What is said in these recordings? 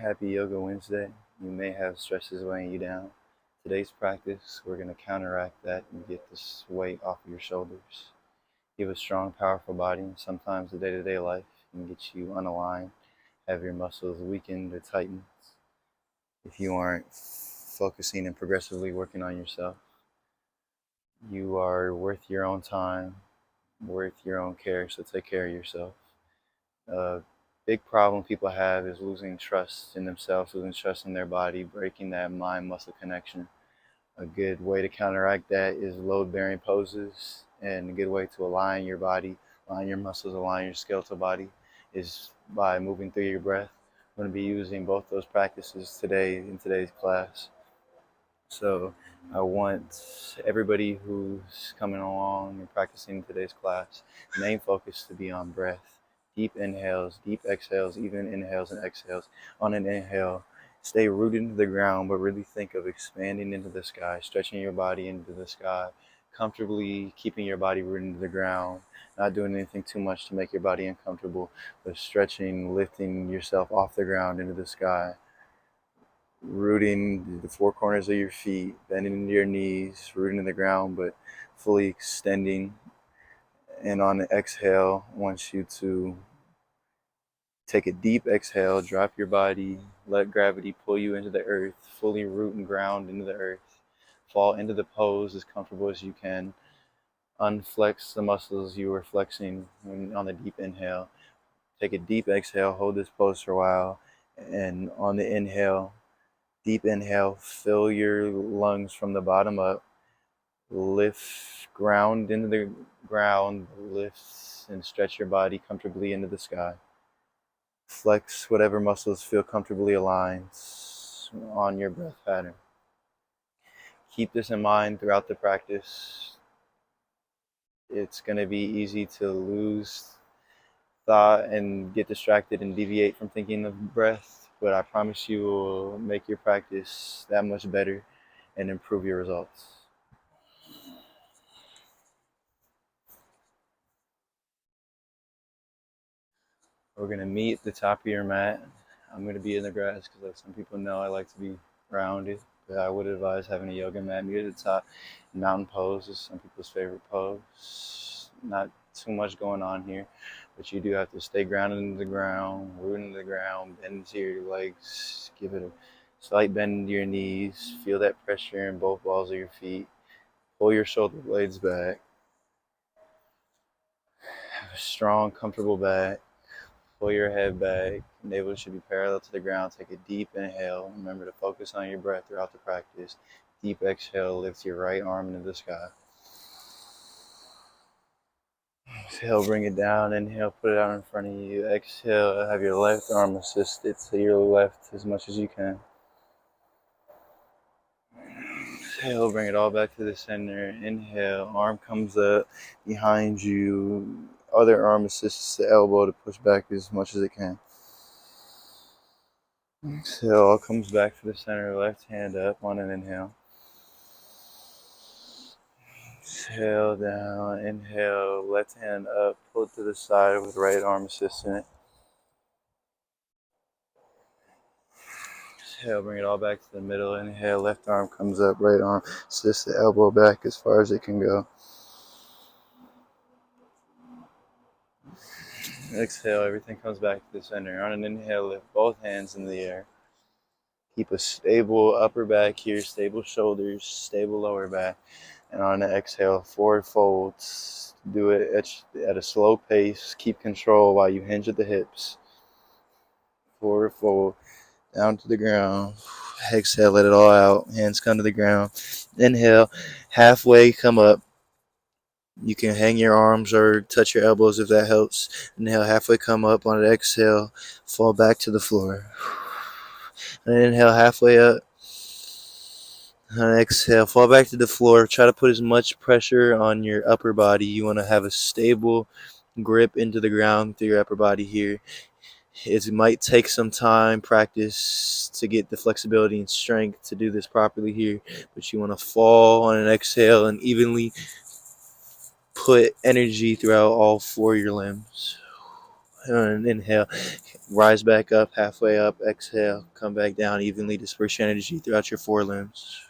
Happy Yoga Wednesday. You may have stresses weighing you down. Today's practice, we're going to counteract that and get this weight off of your shoulders. You have a strong, powerful body, and sometimes the day-to-day life can get you unaligned, have your muscles weakened or tightened if you aren't focusing and progressively working on yourself. You are worth your own time, worth your own care, so take care of yourself. A big problem people have is losing trust in themselves, losing trust in their body, breaking that mind-muscle connection. A good way to counteract that is load-bearing poses, and a good way to align your body, align your muscles, align your skeletal body is by moving through your breath. I'm going to be using both those practices today in today's class. So I want everybody who's coming along and practicing today's class, main focus to be on breath. Deep inhales, deep exhales, even inhales and exhales. On an inhale, stay rooted into the ground, but really think of expanding into the sky, stretching your body into the sky, comfortably keeping your body rooted into the ground, not doing anything too much to make your body uncomfortable, but stretching, lifting yourself off the ground into the sky. Rooting the four corners of your feet, bending into your knees, rooting in the ground, but fully extending. And on the exhale, I want you to take a deep exhale, drop your body, let gravity pull you into the earth, fully root and ground into the earth. Fall into the pose as comfortable as you can. Unflex the muscles you were flexing on the deep inhale. Take a deep exhale, hold this pose for a while, and on the inhale, deep inhale, fill your lungs from the bottom up. Lift, ground into the ground, lift and stretch your body comfortably into the sky. Flex whatever muscles feel comfortably aligned on your breath pattern. Keep this in mind throughout the practice. It's going to be easy to lose thought and get distracted and deviate from thinking of breath, but I promise you will make your practice that much better and improve your results. We're going to meet at the top of your mat. I'm going to be in the grass because, like some people know, I like to be rounded. But I would advise having a yoga mat. Meet at the top. Mountain pose is some people's favorite pose. Not too much going on here, but you do have to stay grounded into the ground, rooted into the ground, bend into your legs, give it a slight bend into your knees, feel that pressure in both balls of your feet, pull your shoulder blades back, have a strong, comfortable back. Pull your head back. Navel should be parallel to the ground. Take a deep inhale. Remember to focus on your breath throughout the practice. Deep exhale. Lift your right arm into the sky. Exhale, bring it down. Inhale, put it out in front of you. Exhale, have your left arm assisted to your left as much as you can. Exhale, bring it all back to the center. Inhale, arm comes up behind you. Other arm assists the elbow to push back as much as it can. Exhale, all comes back to the center, left hand up on an inhale. Exhale down, inhale, left hand up, pull it to the side with right arm assisting it. Exhale, bring it all back to the middle. Inhale, left arm comes up, right arm assists the elbow back as far as it can go. Exhale, everything comes back to the center. On an inhale, lift both hands in the air. Keep a stable upper back here, stable shoulders, stable lower back. And on the exhale, forward folds. Do it at a slow pace. Keep control while you hinge at the hips. Forward fold, down to the ground. Exhale, let it all out. Hands come to the ground. Inhale, halfway come up. You can hang your arms or touch your elbows if that helps. Inhale, halfway come up. On an exhale, fall back to the floor. And inhale, halfway up. Exhale, fall back to the floor. Try to put as much pressure on your upper body. You want to have a stable grip into the ground through your upper body here. It might take some time, practice to get the flexibility and strength to do this properly here, but you want to fall on an exhale and evenly put energy throughout all four of your limbs. And inhale, rise back up, halfway up, exhale, come back down, evenly disperse your energy throughout your forelimbs.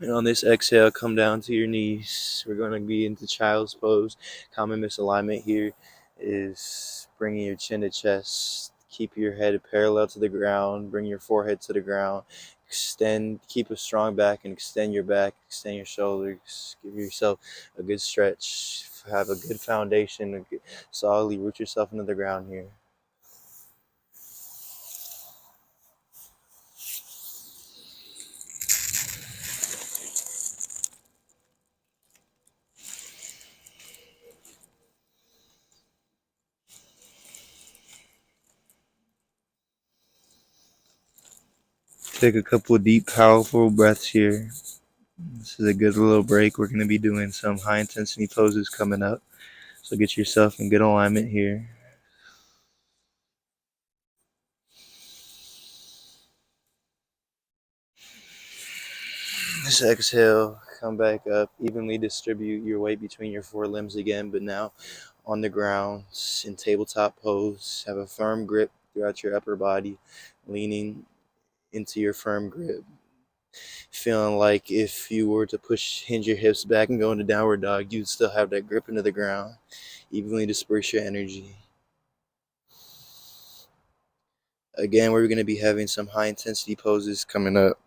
And on this exhale, come down to your knees. We're going to be into child's pose. Common misalignment here is bringing your chin to chest. Keep your head parallel to the ground. Bring your forehead to the ground. Extend, keep a strong back and extend your back, extend your shoulders. Give yourself a good stretch. Have a good foundation. Solidly root yourself into the ground here. Take a couple of deep, powerful breaths here. This is a good little break. We're going to be doing some high intensity poses coming up. So get yourself in good alignment here. Just exhale, come back up, evenly distribute your weight between your forelimbs again, but now on the ground in tabletop pose. Have a firm grip throughout your upper body, leaning into your firm grip. Feeling like if you were to hinge your hips back and go into downward dog, you'd still have that grip into the ground. Evenly disperse your energy. Again, we're going to be having some high intensity poses coming up.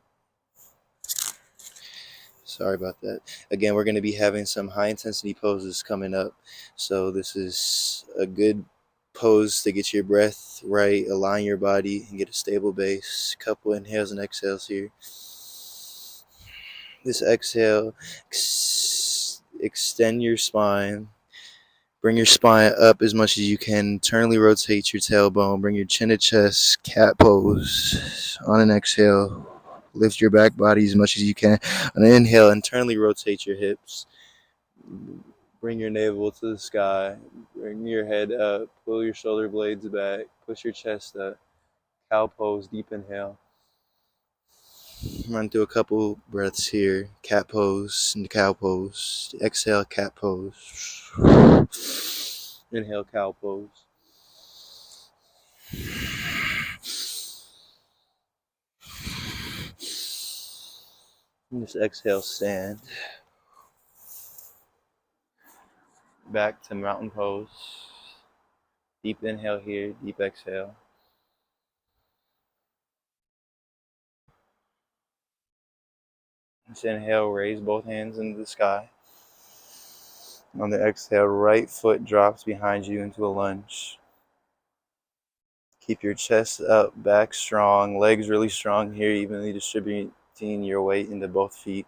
Sorry about that. Again, we're going to be having some high intensity poses coming up. So this is a good pose to get your breath right, align your body, and get a stable base. Couple inhales and exhales here. This exhale, extend your spine. Bring your spine up as much as you can. Internally rotate your tailbone. Bring your chin to chest, cat pose. On an exhale, lift your back body as much as you can. On an inhale, internally rotate your hips. Bring your navel to the sky. Bring your head up. Pull your shoulder blades back. Push your chest up. Cow pose, deep inhale. Run through a couple breaths here. Cat pose and cow pose. Exhale, cat pose. Inhale, cow pose. And just exhale, stand. Back to mountain pose. Deep inhale here, deep exhale. Just inhale, raise both hands into the sky. On the exhale, right foot drops behind you into a lunge. Keep your chest up, back strong, legs really strong here, evenly distributing your weight into both feet.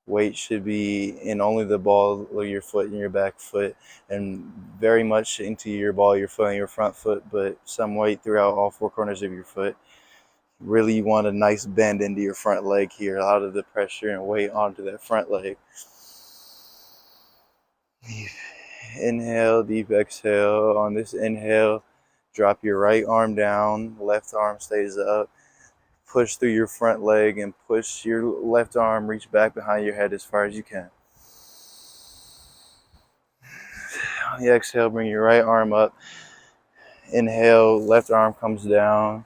Weight should be in only the ball of your foot and your back foot, and very much into your ball of your foot and your front foot, but some weight throughout all four corners of your foot. Really, you want a nice bend into your front leg here, a lot of the pressure and weight onto that front leg. Inhale, deep exhale. On this inhale, drop your right arm down, left arm stays up. Push through your front leg and push your left arm, reach back behind your head as far as you can. On the exhale, bring your right arm up. Inhale, left arm comes down.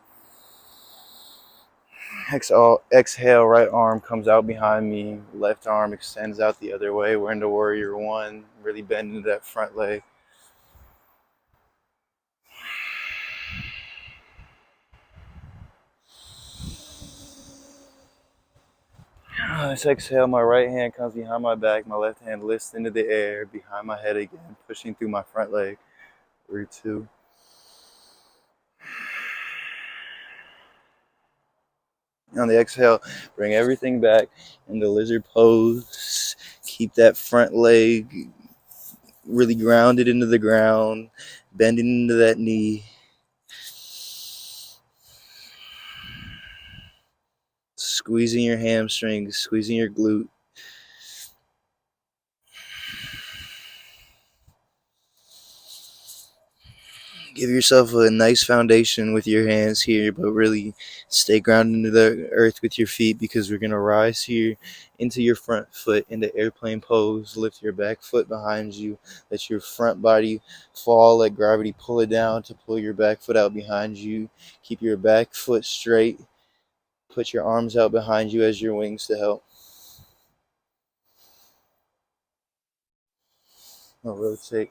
Exhale, right arm comes out behind me. Left arm extends out the other way. We're into warrior one. Really bend into that front leg. Let's exhale, my right hand comes behind my back. My left hand lifts into the air behind my head again, pushing through my front leg. Warrior two. On the exhale, bring everything back into lizard pose. Keep that front leg really grounded into the ground, bending into that knee. Squeezing your hamstrings, squeezing your glute. Give yourself a nice foundation with your hands here, but really stay grounded into the earth with your feet, because we're going to rise here into your front foot into airplane pose. Lift your back foot behind you. Let your front body fall. Let gravity pull it down to pull your back foot out behind you. Keep your back foot straight. Put your arms out behind you as your wings to help. I'll rotate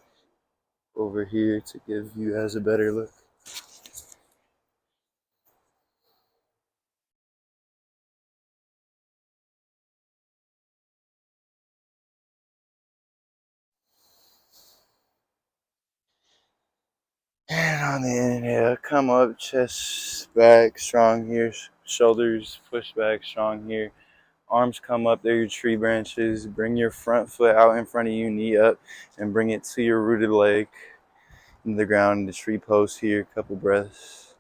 over here to give you guys a better look. And on the inhale, come up, chest back, strong here, shoulders push back, strong here. Arms come up, they're your tree branches. Bring your front foot out in front of you, knee up, and bring it to your rooted leg in the ground in the tree pose here. Couple breaths.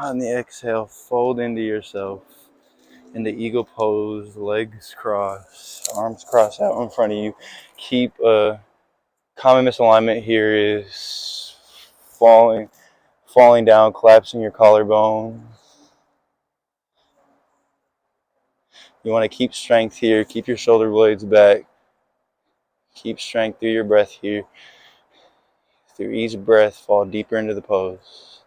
On the exhale, fold into yourself in the eagle pose, legs cross, arms cross out in front of you. Keep common misalignment here is falling down, collapsing your collarbone. You want to keep strength here. Keep your shoulder blades back. Keep strength through your breath here. Through each breath, fall deeper into the pose.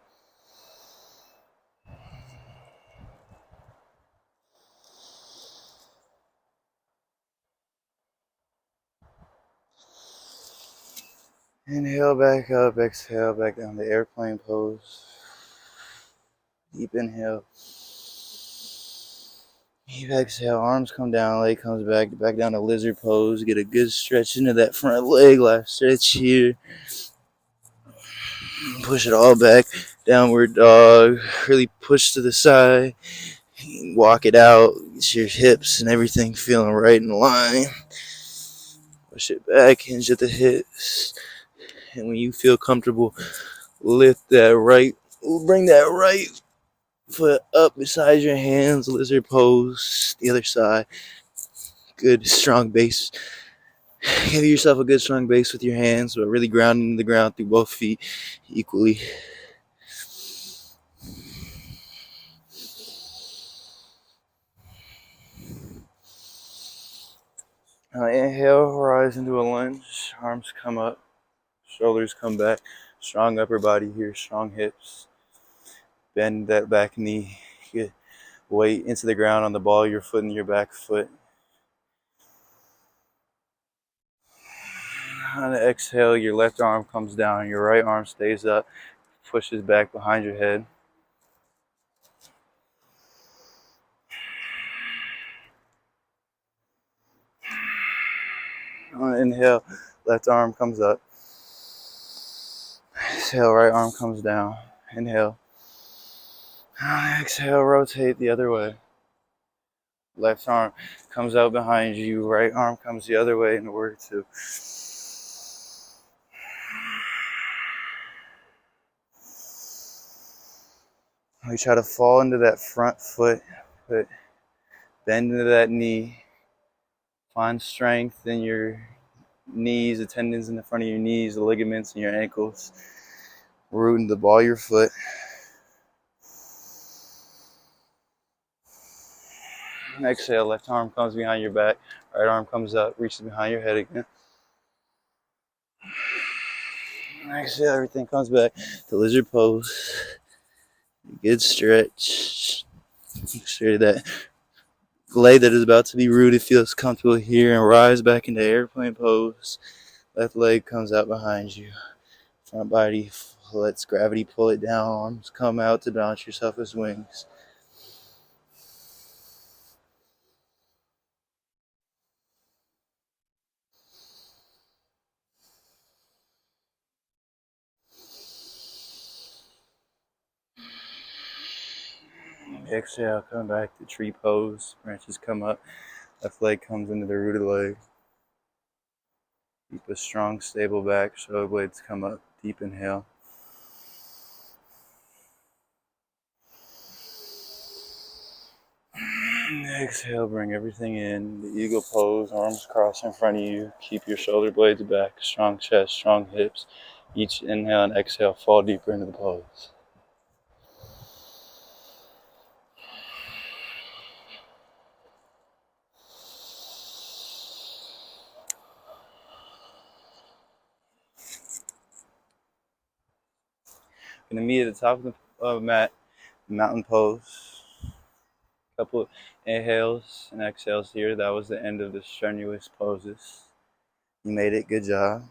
Inhale back up, exhale back down to airplane pose. Deep inhale. Deep exhale, arms come down, leg comes back down to lizard pose. Get a good stretch into that front leg, last stretch here. Push it all back, downward dog. Really push to the side. Walk it out, get your hips and everything feeling right in line. Push it back, hinge at the hips. And when you feel comfortable, lift that right, bring that right foot up beside your hands, lizard pose, the other side. Good strong base. Give yourself a good strong base with your hands, but really grounding the ground through both feet equally. Inhale, rise into a lunge. Arms come up, shoulders come back. Strong upper body here, strong hips. Bend that back knee. Get weight into the ground on the ball of your foot and your back foot. On the exhale, your left arm comes down, your right arm stays up, pushes back behind your head. On the inhale, left arm comes up. Exhale, right arm comes down. Inhale. Exhale, rotate the other way. Left arm comes out behind you, right arm comes the other way in order to we try to fall into that front foot, bend into that knee, find strength in your knees, the tendons in the front of your knees, the ligaments in your ankles, root in the ball of your foot. Exhale, left arm comes behind your back, right arm comes up, reaches behind your head again. Exhale, everything comes back to lizard pose. Good stretch. Make sure that leg that is about to be rooted feels comfortable here, and rise back into airplane pose. Left leg comes out behind you. Front body lets gravity pull it down. Arms come out to balance yourself as wings. Exhale, come back to tree pose. Branches come up. Left leg comes into the rooted leg. Keep a strong, stable back. Shoulder blades come up. Deep inhale. Exhale, bring everything in. The eagle pose, arms crossed in front of you. Keep your shoulder blades back, strong chest, strong hips. Each inhale and exhale, fall deeper into the pose. Gonna meet at the top of the mat, mountain pose. Couple inhales and exhales here. That was the end of the strenuous poses. You made it, good job.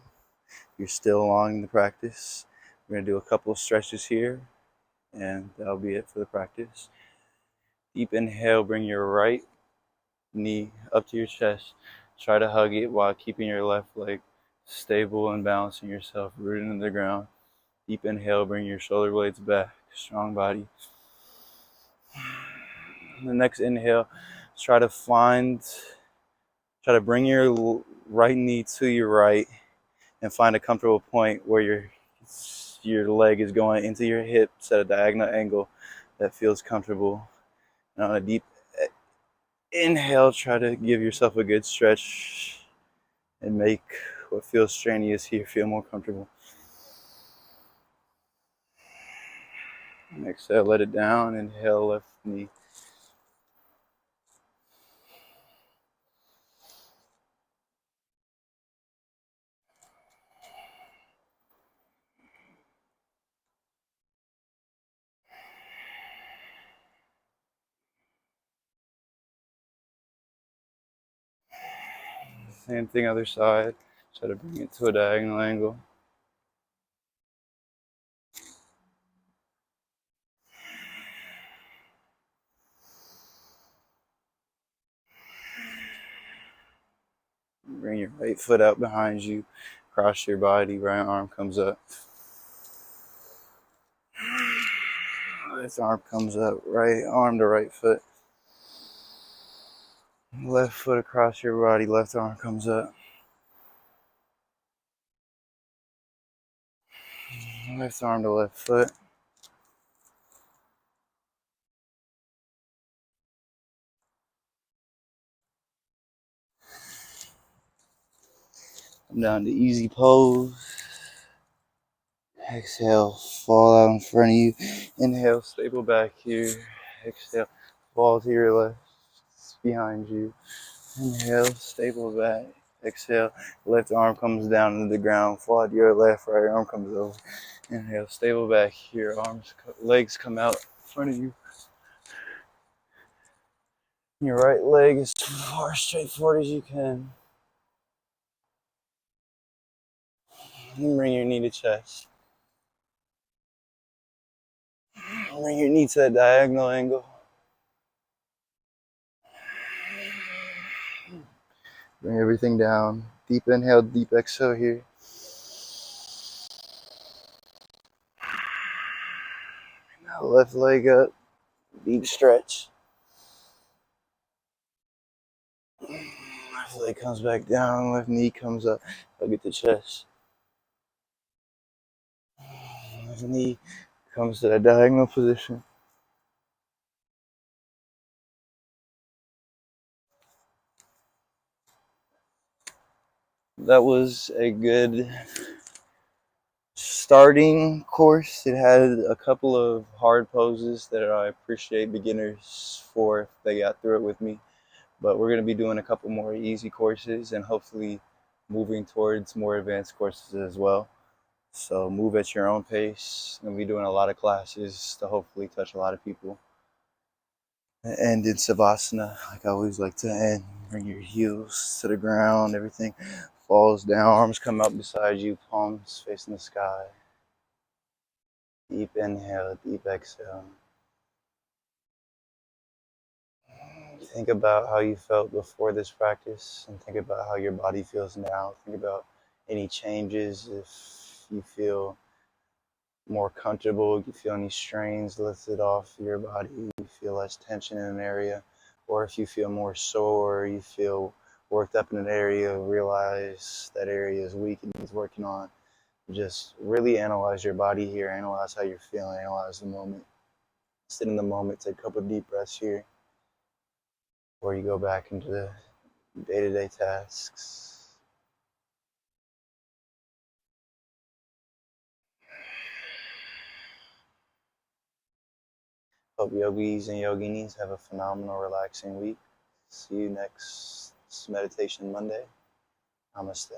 You're still along in the practice. We're gonna do a couple of stretches here, and that'll be it for the practice. Deep inhale, bring your right knee up to your chest. Try to hug it while keeping your left leg stable and balancing yourself, rooted into the ground. Deep inhale, bring your shoulder blades back, strong body. The next inhale, try to bring your right knee to your right and find a comfortable point where your leg is going into your hips at a diagonal angle that feels comfortable. And on a deep inhale, try to give yourself a good stretch and make what feels strenuous here feel more comfortable. And exhale, let it down. Inhale, left knee. Same thing, other side. Try to bring it to a diagonal angle. Bring your right foot out behind you. Cross your body. Right arm comes up. Left arm comes up. Right arm to right foot. Left foot across your body. Left arm comes up. Left arm to left foot. Come down to easy pose. Exhale, fall out in front of you. Inhale, stable back here. Exhale, fall to your left, behind you. Inhale, stable back. Exhale, left arm comes down to the ground. Fall to your left, right arm comes over. Inhale, stable back here. Legs come out in front of you. Your right leg as far straight forward as you can. And bring your knee to chest. Bring your knee to that diagonal angle. Bring everything down. Deep inhale, deep exhale here. Now left leg up, deep stretch. Left leg comes back down, left knee comes up. Hug at the chest. Left knee comes to that diagonal position. That was a good starting course. It had a couple of hard poses that I appreciate beginners for if they got through it with me. But we're going to be doing a couple more easy courses and hopefully moving towards more advanced courses as well. So move at your own pace. I'm going to be doing a lot of classes to hopefully touch a lot of people. And in Savasana, like I always like to end, bring your heels to the ground, everything falls down, arms come up beside you, palms facing the sky. Deep inhale, deep exhale. Think about how you felt before this practice and think about how your body feels now. Think about any changes, if you feel more comfortable, if you feel any strains lifted off your body, you feel less tension in an area, or if you feel more sore, you feel worked up in an area, realize that area is weak and needs working on. Just really analyze your body here, analyze how you're feeling, analyze the moment. Sit in the moment, take a couple of deep breaths here. before you go back into the day-to-day tasks. Hope yogis and yoginis have a phenomenal, relaxing week. See you next Meditation Monday. Namaste.